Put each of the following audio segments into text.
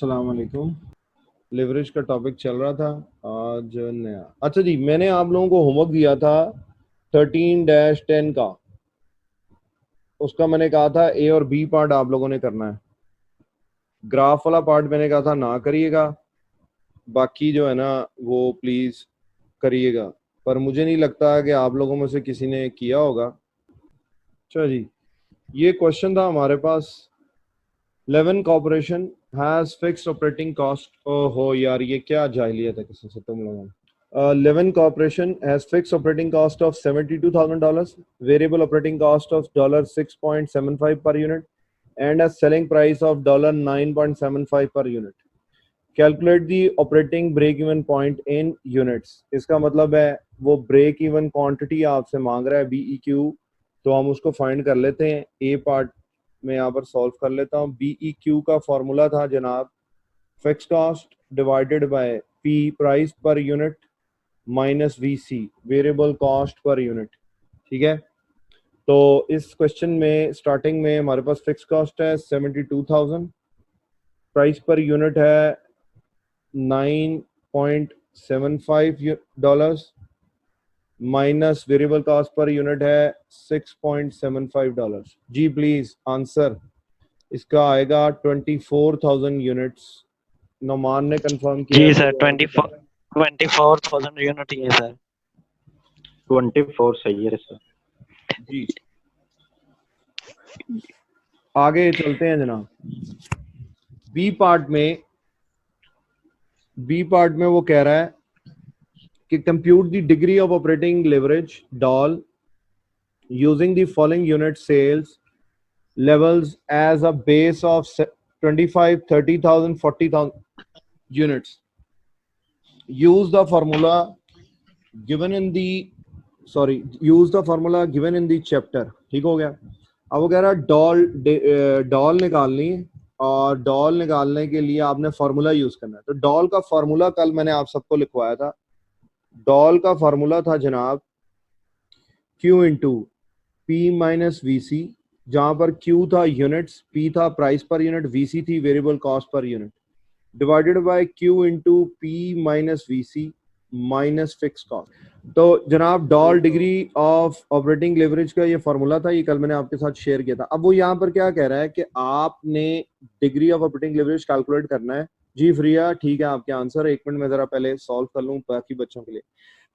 अस्सलाम वालेकुम। लिवरेज का टॉपिक चल रहा था आज नया। अच्छा जी, मैंने आप लोगों को होमवर्क दिया था 13-10 का। उसका मैंने कहा था ए और बी पार्ट आप लोगों ने करना है। ग्राफ वाला पार्ट मैंने कहा था ना करिएगा, बाकी जो है ना वो प्लीज करिएगा। पर मुझे नहीं लगता कि आप लोगों में से किसी ने किया होगा। अच्छा जी, ये क्वेश्चन था हमारे पास। Leven corporation has fixed operating cost. ओहो यार, ये क्या जाहिलियत है किसी से तुम लोगों में। Levin Corporation has fixed operating cost of $72,000, variable operating cost of $6.75 per unit, and a selling price of $9.75 per unit. Calculate the operating break-even point in units. इसका मतलब है वो break even quantity आपसे मांग रहा है BEQ, तो हम उसको find कर लेते हैं। A part में यहाँ पर solve कर लेता हूँ। BEQ का formula था जनाब fixed cost divided by P price per unit minus VC variable cost per unit. ठीक है, तो इस क्वेश्चन में स्टार्टिंग में हमारे पास फिक्स कॉस्ट है 72,000, प्राइस पर यूनिट है $9.75 minus variable cost per unit है $6.75। जी प्लीज आंसर इसका आएगा 24,000 यूनिट्स। नौमान ने कंफर्म किया जी है सर, तो 24,000 यूनिट ही है सर। 24 सही है सर जी। आगे चलते हैं जनाब। बी पार्ट में वो कह रहा है कि compute the degree of operating leverage DOL using the following unit sales levels as a base of 25, 30,000, 40,000 units. Use the formula given in the chapter. ठीक हो गया। अब वो कह रहा है डॉल निकालनी, और डॉल निकालने के लिए आपने फार्मूला यूज करना है। तो डॉल का फार्मूला कल मैंने आप सबको लिखवाया था। डॉल का फार्मूला था जनाब Q into P minus VC, जहां पर Q था यूनिट्स, P था प्राइस पर यूनिट, VC थी variable cost per unit, divided by Q into P minus VC minus fix cost. तो जनाब doll degree of operating leverage का ये formula था, ये कल मैंने आपके साथ शेयर किया था। अब वो यहाँ पर क्या कह रहा है कि आपने degree of operating leverage calculate करना है। जी फ्रिया, ठीक है आपके आंसर। एक मिनट में जरा पहले सॉल्व कर लूँ बाकी बच्चों के लिए।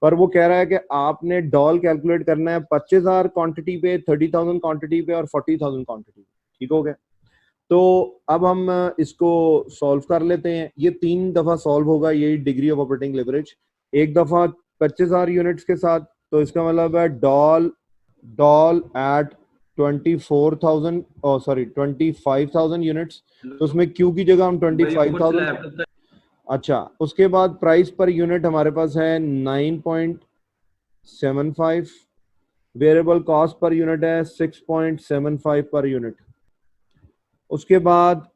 पर वो कह रहा है कि आपने डॉल कैलकुलेट करना है 25,000 क्वांटिटी पे, 30,000 क्वांटिटी पे और 40,000 क्वांटिटी पे। ठीक हो गया। तो अब हम इसको सॉल्व कर लेते हैं। ये 3 दफा सॉल्व होगा यही डिग्री ऑफ ऑपरेटिंग लेवरेज। एक दफा 25,000 यूनिट्स के साथ, तो इसका मतलब है डॉल एट 25,000 यूनिट्स। तो उसमें क्यू की जगह हम 25,000। अच्छा, उसके बाद प्राइस पर यूनिट हमारे पास है 9.75, वेरिएबल कॉस्ट पर यूनिट है 6.75 पर यूनिट। उसके बाद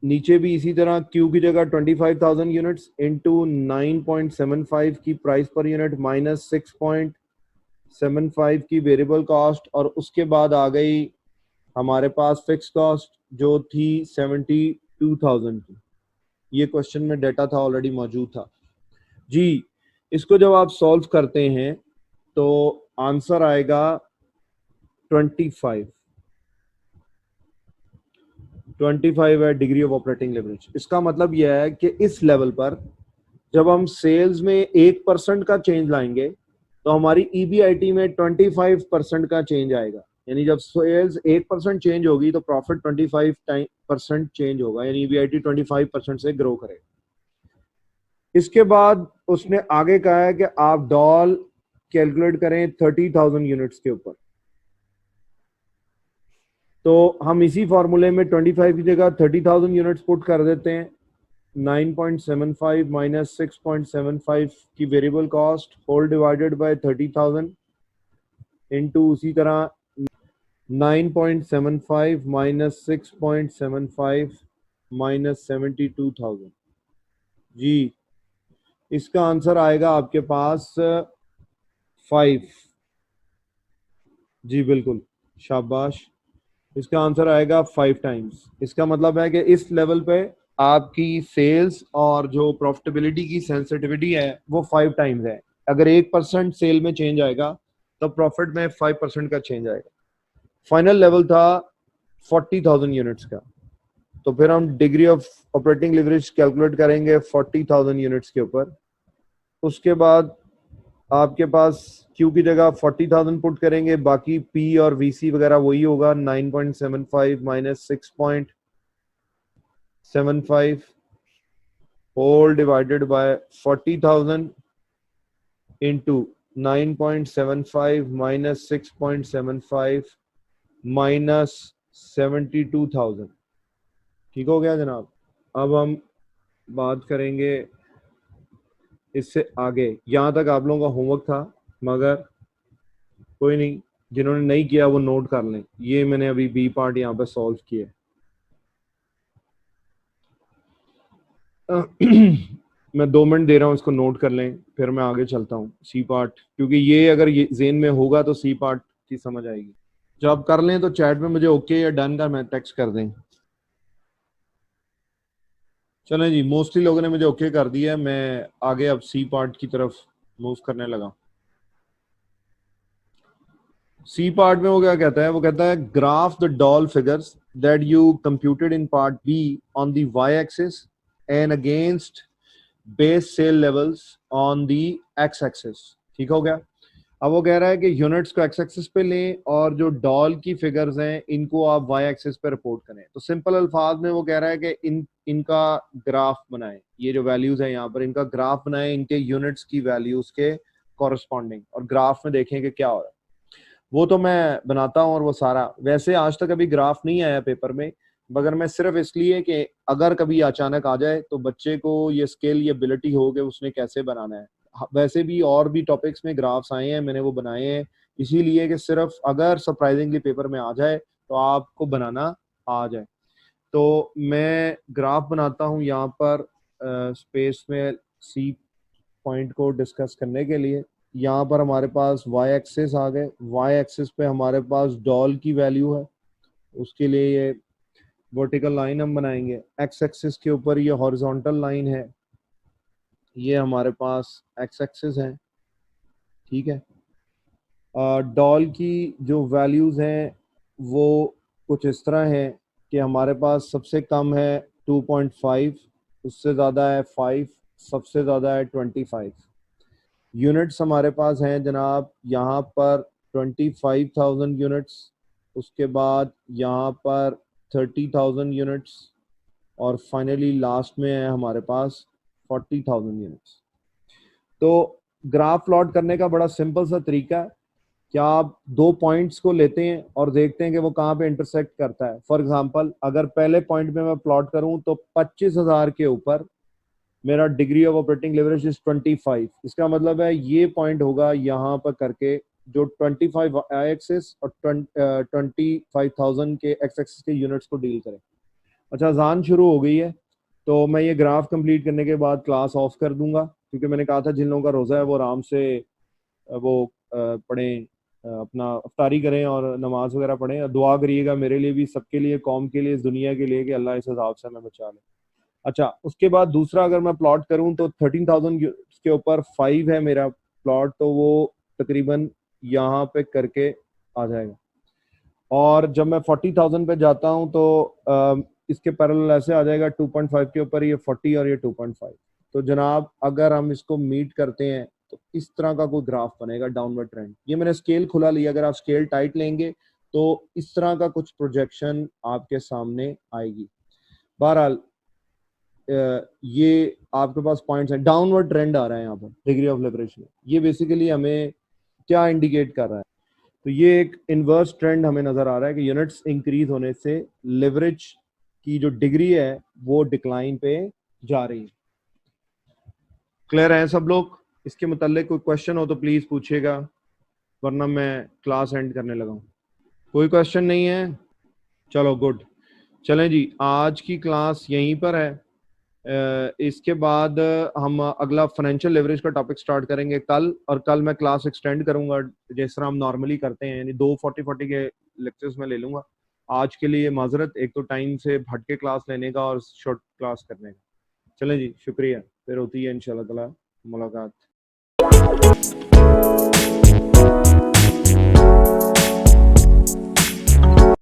नीचे भी इसी तरह क्यू की जगह 25,000 यूनिट्स इंटू 9.75 की प्राइस पर यूनिट माइनस 6.75 की वेरिएबल कॉस्ट, और उसके बाद आ गई हमारे पास फिक्स कॉस्ट जो थी 72,000 की। ये क्वेश्चन में डेटा था ऑलरेडी मौजूद था जी। इसको जब आप सॉल्व करते हैं तो आंसर आएगा 25 है डिग्री ऑफ ऑपरेटिंग लेवरेज। इसका मतलब यह है कि इस लेवल पर जब हम सेल्स में 1% का चेंज लाएंगे तो हमारी EBIT में 25% का चेंज आएगा। यानी जब सेल्स 1% चेंज होगी तो प्रॉफिट 25% चेंज होगा, यानी EBIT 25% से ग्रो करेगा। इसके बाद उसने आगे कहा है कि आप डॉल कैलकुलेट करें 30,000 यूनिट्स के ऊपर। तो हम इसी फॉर्मूले में 25 की जगह 30,000 यूनिट्स पुट कर देते हैं। 9.75 माइनस 6.75 की variable cost whole divided by 30,000 into उसी तरह 9.75 माइनस 6.75 माइनस 72,000। जी, इसका आंसर आएगा आपके पास 5। जी बिल्कुल, शाबाश। इसका आंसर आएगा 5 टाइम्स। इसका मतलब है कि इस लेवल पे आपकी सेल्स और जो प्रॉफिटेबिलिटी की सेंसिटिविटी है वो 5 टाइम्स है। अगर 1% सेल में चेंज आएगा तो प्रॉफिट में 5% का चेंज आएगा। फाइनल लेवल था 40,000 यूनिट्स का। तो फिर हम degree of operating leverage calculate करेंगे 40,000 यूनिट्स के ऊपर। उसके बाद आपके पास Q की जगह 40,000 पुट करेंगे, बाकी P और VC वगैरह वही होगा 9.75 minus 6.75 whole divided by 40,000 into 9.75 minus 6.75 minus 72,000। ठीक हो गया जनाब। अब हम बात करेंगे इससे आगे। यहाँ तक आप लोगों का होमवर्क था, मगर कोई नहीं, जिन्होंने नहीं किया वो नोट कर लें। ये मैंने अभी बी पार्ट यहाँ पे सॉल्व किया। मैं 2 मिनट दे रहा हूँ, इसको नोट कर लें, फिर मैं आगे चलता हूँ सी पार्ट, क्योंकि ये अगर ये जेन में होगा तो सी पार्ट की समझ आएगी। जब आप कर लें तो चैट में मुझे ओके या डन का मैं टेक्स्ट कर दें। चलें जी, मोस्टली लोगों ने मुझे ओके कर दिया है। मैं आगे अब सी पार्ट की तरफ मूव करने लगा। सी पार्ट में वो क्या कहता है? वो कहता है graph the DOL figures that you computed in part B on the Y axis and against base sale levels on the X axis. ठीक हो गया। अब वो कह रहा है कि यूनिट्स को एक्स एक्सिस पे लें और जो डॉल की फिगर्स हैं इनको आप वाई एक्सिस पे रिपोर्ट करें। तो सिंपल अल्फाज में वो कह रहा है कि इनका ग्राफ बनाएं। ये जो वैल्यूज है यहाँ पर, इनका ग्राफ बनाएं इनके यूनिट्स की वैल्यूज के कॉरस्पॉन्डिंग, और ग्राफ में देखें कि क्या हो रहा है। वो तो मैं बनाता हूँ, और वो सारा वैसे आज तक अभी ग्राफ नहीं आया पेपर में, मगर मैं सिर्फ इसलिए कि अगर कभी अचानक आ जाए तो बच्चे को ये स्किल, ये एबिलिटी हो कि उसने कैसे बनाना है। वैसे भी और भी टॉपिक्स में ग्राफ्स आए हैं, मैंने वो बनाए हैं इसीलिए कि सिर्फ अगर सरप्राइजिंगली पेपर में आ जाए तो आपको बनाना आ जाए। तो मैं ग्राफ बनाता हूँ यहाँ पर स्पेस में सी पॉइंट को डिस्कस करने के लिए। यहाँ पर हमारे पास वाई एक्सिस आ गए। वाई एक्सिस पे हमारे पास डॉल की वैल्यू है, उसके लिए ये वर्टिकल लाइन हम बनाएंगे। एक्स एक्सिस के ऊपर ये हॉरिजॉन्टल लाइन है, ये हमारे पास एक्स एक्सिस है। ठीक है। डॉल की जो वैल्यूज हैं वो कुछ इस तरह है कि हमारे पास सबसे कम है 2.5, उससे ज़्यादा है 5, सबसे ज़्यादा है 25। यूनिट्स हमारे पास हैं जनाब यहाँ पर 25,000 यूनिट्स, उसके बाद यहाँ पर 30,000 यूनिट्स, और फाइनली लास्ट में है हमारे पास 40,000 यूनिट्स। तो ग्राफ प्लॉट करने का बड़ा सिंपल सा तरीका है। क्या आप 2 पॉइंट्स को लेते हैं और देखते हैं कि वो कहाँ पे इंटरसेक्ट करता है। फॉर एग्जांपल, अगर पहले पॉइंट में मैं प्लॉट करूं तो 25,000 के ऊपर मेरा degree of operating leverage is 25। इसका मतलब है ये पॉइंट होगा यहाँ पर करके जो 25 आई एक्सिस और 25,000 के एक्स एक्सिस के यूनिट्स को डील करें। अच्छा, अजान शुरू हो गई है, तो मैं ये ग्राफ कंप्लीट करने के बाद क्लास ऑफ कर दूंगा, क्योंकि मैंने कहा था जिन लोगों का रोज़ा है वो आराम से वो पढ़ें, अपना अफ्तारी करें और नमाज वगैरह पढ़ें। दुआ करिएगा मेरे लिए भी, सबके लिए, कौम के लिए, इस दुनिया के लिए, कि अल्लाह इस अज़ाब से हमें बचा ले। अच्छा, उसके बाद दूसरा अगर मैं प्लॉट करूं तो 13,000 के ऊपर 5 है मेरा प्लॉट, तो वो तकरीबन यहाँ पे करके आ जाएगा। और जब मैं 40,000 पे जाता हूं तो इसके पैरेलल ऐसे आ जाएगा 2.5 के ऊपर ये 40 और ये 2.5। तो जनाब अगर हम इसको मीट करते हैं तो इस तरह का कोई ग्राफ बनेगा, डाउनवर्ड ट्रेंड। ये मैंने स्केल खुला लिया, अगर आप स्केल टाइट लेंगे तो इस तरह का कुछ प्रोजेक्शन आपके सामने आएगी। बहरहाल ये आपके पास पॉइंट्स हैं। डाउनवर्ड ट्रेंड आ रहा है यहाँ पर डिग्री ऑफ लिबरेशन। ये बेसिकली हमें क्या इंडिकेट कर रहा है? तो ये एक इनवर्स ट्रेंड हमें नजर आ रहा है कि यूनिट्स इंक्रीज होने से लिवरेज की जो डिग्री है वो डिक्लाइन पे जा रही है। क्लियर है सब लोग? इसके मुताल्लिक कोई क्वेश्चन हो तो प्लीज पूछिएगा, वरना मैं क्लास एंड करने लगा हूँ। कोई क्वेश्चन नहीं है? चलो गुड। चलें जी, आज की क्लास यहीं पर है। इसके बाद हम अगला फाइनेंशियल लेवरेज का टॉपिक स्टार्ट करेंगे कल, और कल मैं क्लास एक्सटेंड करूंगा जिस तरह हम नॉर्मली करते हैं, यानी 2 40 के लेक्चर्स में ले लूंगा। आज के लिए माजरत, एक तो टाइम से हट के क्लास लेने का और शॉर्ट क्लास करने का। चलें जी, शुक्रिया, फिर होती है इंशाल्लाह ताला मुलाकात।